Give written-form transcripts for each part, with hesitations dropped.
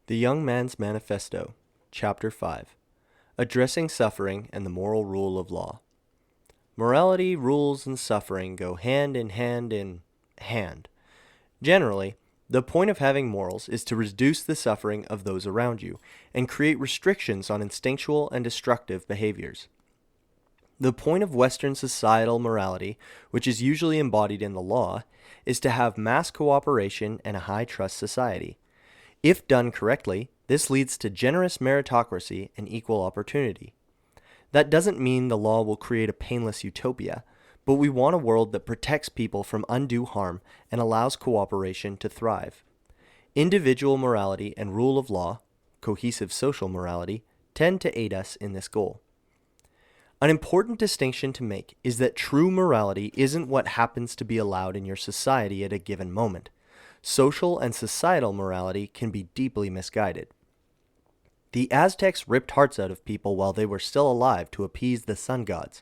The Young Man's Manifesto, Chapter 5, Addressing Suffering and the Moral Rule of Law. Morality, rules, and suffering go hand in hand. Generally, the point of having morals is to reduce the suffering of those around you and create restrictions on instinctual and destructive behaviors. The point of Western societal morality, which is usually embodied in the law, is to have mass cooperation and a high-trust society. If done correctly, this leads to generous meritocracy and equal opportunity. That doesn't mean the law will create a painless utopia, but we want a world that protects people from undue harm and allows cooperation to thrive. Individual morality and rule of law, cohesive social morality, tend to aid us in this goal. An important distinction to make is that true morality isn't what happens to be allowed in your society at a given moment. Social and societal morality can be deeply misguided. The Aztecs ripped hearts out of people while they were still alive to appease the sun gods.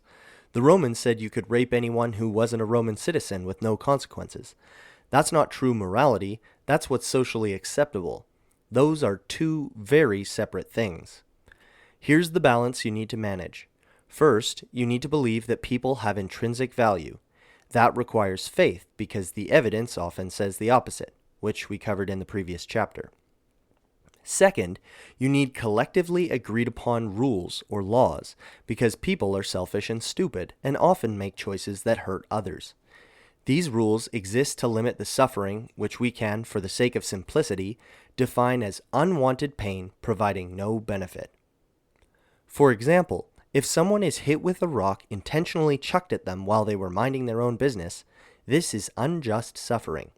The Romans said you could rape anyone who wasn't a Roman citizen with no consequences. That's not true morality, that's what's socially acceptable. Those are two very separate things. Here's the balance you need to manage. First, you need to believe that people have intrinsic value. That requires faith because the evidence often says the opposite, which we covered in the previous chapter. Second, you need collectively agreed upon rules or laws because people are selfish and stupid and often make choices that hurt others. These rules exist to limit the suffering which we can, for the sake of simplicity, define as unwanted pain providing no benefit. For example, if someone is hit with a rock intentionally chucked at them while they were minding their own business, this is unjust suffering.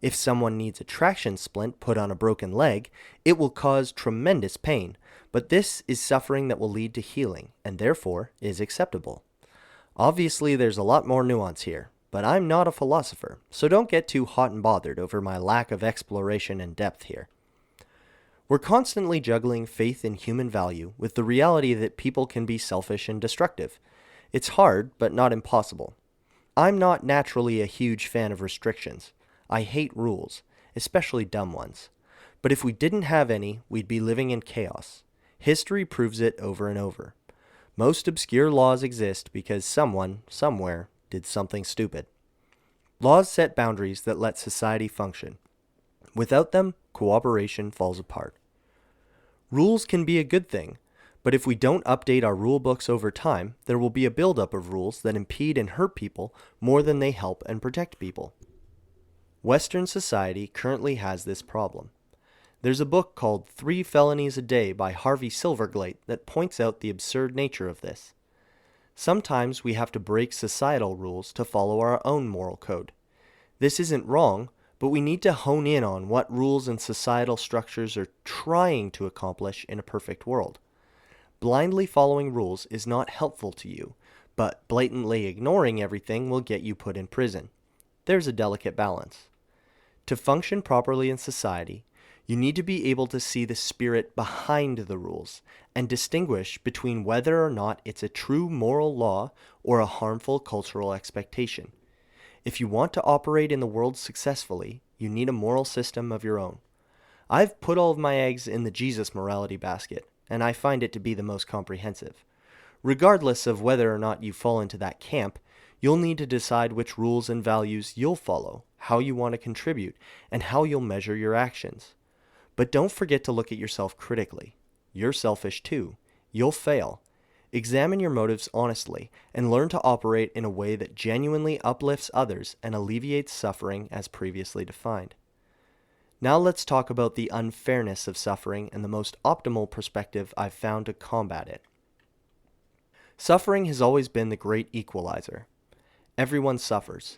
If someone needs a traction splint put on a broken leg, it will cause tremendous pain, but this is suffering that will lead to healing, and therefore is acceptable. Obviously, there's a lot more nuance here, but I'm not a philosopher, so don't get too hot and bothered over my lack of exploration and depth here. We're constantly juggling faith in human value with the reality that people can be selfish and destructive. It's hard, but not impossible. I'm not naturally a huge fan of restrictions. I hate rules, especially dumb ones. But if we didn't have any, we'd be living in chaos. History proves it over and over. Most obscure laws exist because someone, somewhere, did something stupid. Laws set boundaries that let society function. Without them, cooperation falls apart. Rules can be a good thing, but if we don't update our rule books over time, there will be a buildup of rules that impede and hurt people more than they help and protect people. Western society currently has this problem. There's a book called 3 Felonies a Day by Harvey Silverglate that points out the absurd nature of this. Sometimes we have to break societal rules to follow our own moral code. This isn't wrong, but we need to hone in on what rules and societal structures are trying to accomplish in a perfect world. Blindly following rules is not helpful to you, but blatantly ignoring everything will get you put in prison. There's a delicate balance. To function properly in society, you need to be able to see the spirit behind the rules and distinguish between whether or not it's a true moral law or a harmful cultural expectation. If you want to operate in the world successfully, you need a moral system of your own. I've put all of my eggs in the Jesus morality basket, and I find it to be the most comprehensive. Regardless of whether or not you fall into that camp, you'll need to decide which rules and values you'll follow, how you want to contribute, and how you'll measure your actions. But don't forget to look at yourself critically. You're selfish too. You'll fail. Examine your motives honestly and learn to operate in a way that genuinely uplifts others and alleviates suffering as previously defined. Now let's talk about the unfairness of suffering and the most optimal perspective I've found to combat it. Suffering has always been the great equalizer. Everyone suffers.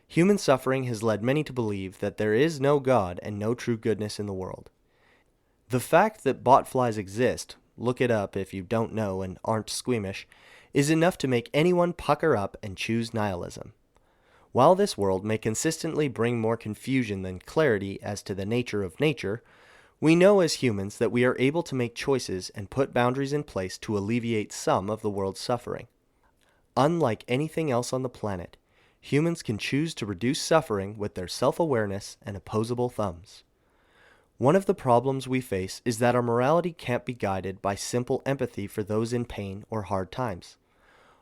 Human suffering has led many to believe that there is no God and no true goodness in the world. The fact that botflies exist, look it up if you don't know and aren't squeamish, is enough to make anyone pucker up and choose nihilism. While this world may consistently bring more confusion than clarity as to the nature of nature, we know as humans that we are able to make choices and put boundaries in place to alleviate some of the world's suffering. Unlike anything else on the planet, humans can choose to reduce suffering with their self-awareness and opposable thumbs. One of the problems we face is that our morality can't be guided by simple empathy for those in pain or hard times.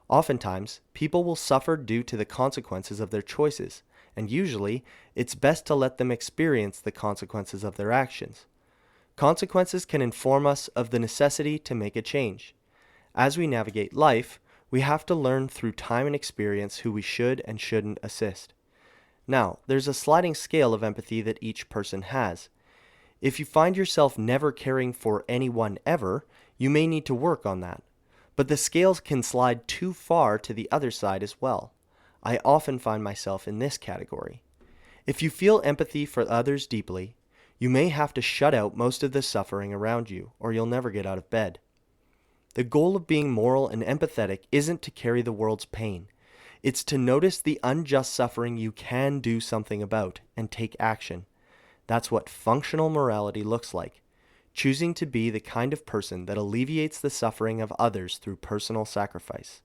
Oftentimes, people will suffer due to the consequences of their choices, and usually, it's best to let them experience the consequences of their actions. Consequences can inform us of the necessity to make a change. As we navigate life, we have to learn through time and experience who we should and shouldn't assist. Now, there's a sliding scale of empathy that each person has. If you find yourself never caring for anyone ever, you may need to work on that. But the scales can slide too far to the other side as well. I often find myself in this category. If you feel empathy for others deeply, you may have to shut out most of the suffering around you, or you'll never get out of bed. The goal of being moral and empathetic isn't to carry the world's pain. It's to notice the unjust suffering you can do something about and take action. That's what functional morality looks like, choosing to be the kind of person that alleviates the suffering of others through personal sacrifice.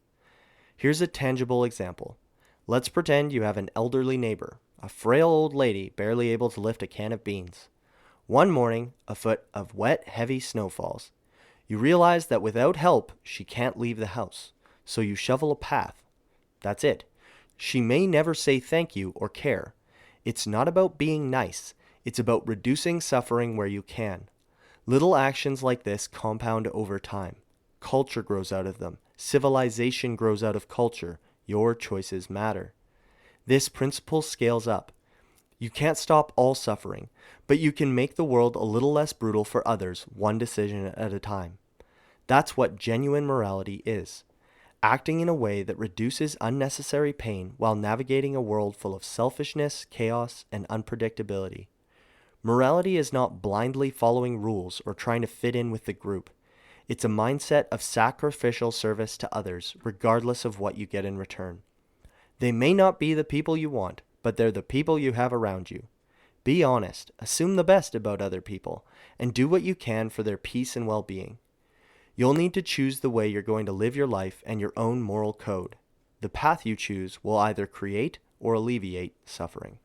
Here's a tangible example. Let's pretend you have an elderly neighbor, a frail old lady barely able to lift a can of beans. One morning, a foot of wet, heavy snow falls. You realize that without help, she can't leave the house, so you shovel a path. That's it. She may never say thank you or care. It's not about being nice. It's about reducing suffering where you can. Little actions like this compound over time. Culture grows out of them. Civilization grows out of culture. Your choices matter. This principle scales up. You can't stop all suffering, but you can make the world a little less brutal for others, one decision at a time. That's what genuine morality is. Acting in a way that reduces unnecessary pain while navigating a world full of selfishness, chaos, and unpredictability. Morality is not blindly following rules or trying to fit in with the group. It's a mindset of sacrificial service to others, regardless of what you get in return. They may not be the people you want, but they're the people you have around you. Be honest, assume the best about other people, and do what you can for their peace and well-being. You'll need to choose the way you're going to live your life and your own moral code. The path you choose will either create or alleviate suffering.